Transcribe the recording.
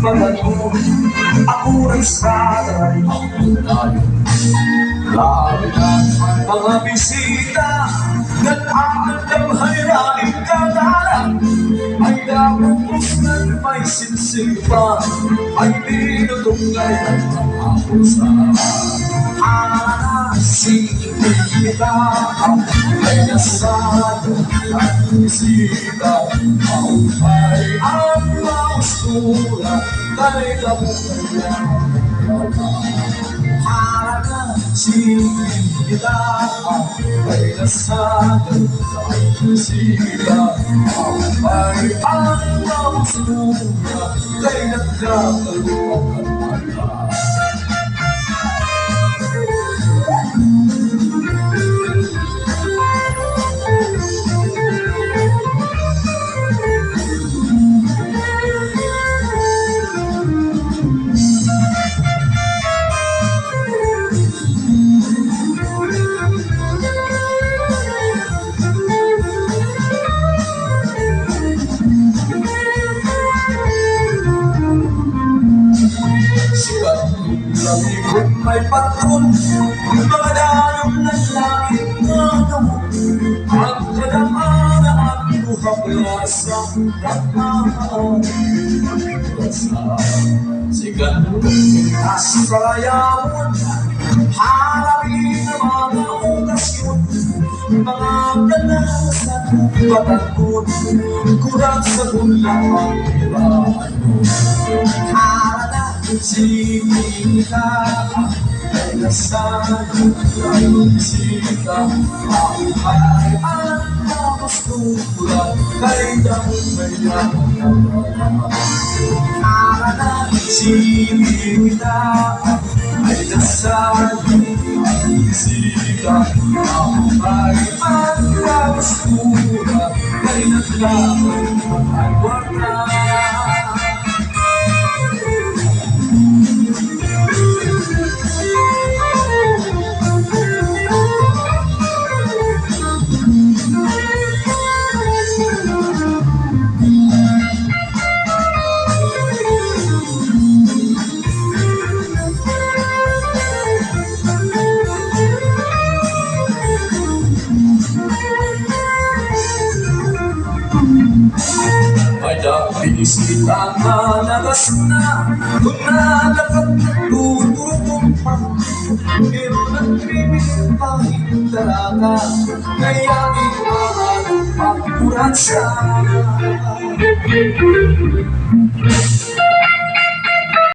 pagano ako rin sana ang tayo. Lalo na mga bisita nag-aandam hayrain kadalang ay napupunan may sinsipa ay dinutungay at pangapos sa singin kita ay nasado at bisita ang ay ang maustura kay kabukayan singin kita ay nasado at bisita ang ay ang maustura kay nagkakaluan. Ikot may patron, mga dayong ng langit na gamot, ang kadamana at luhablasa at nakaasa. Sigat as kalayawon, harapin ang mga okasyon, mga ganas at patagod, kurang sa bulang ang hiraan mo. Singita ay nasado ay bisita ang ay ang namastura kay damong mayaman. Singita ay nasado ay bisita ang ay ang namastura kay damong mayaman. Binisita na lagas na kung nalakat na tuturutong pa pero nagpipintahing talaga kaya ipahan ang pagkuransa.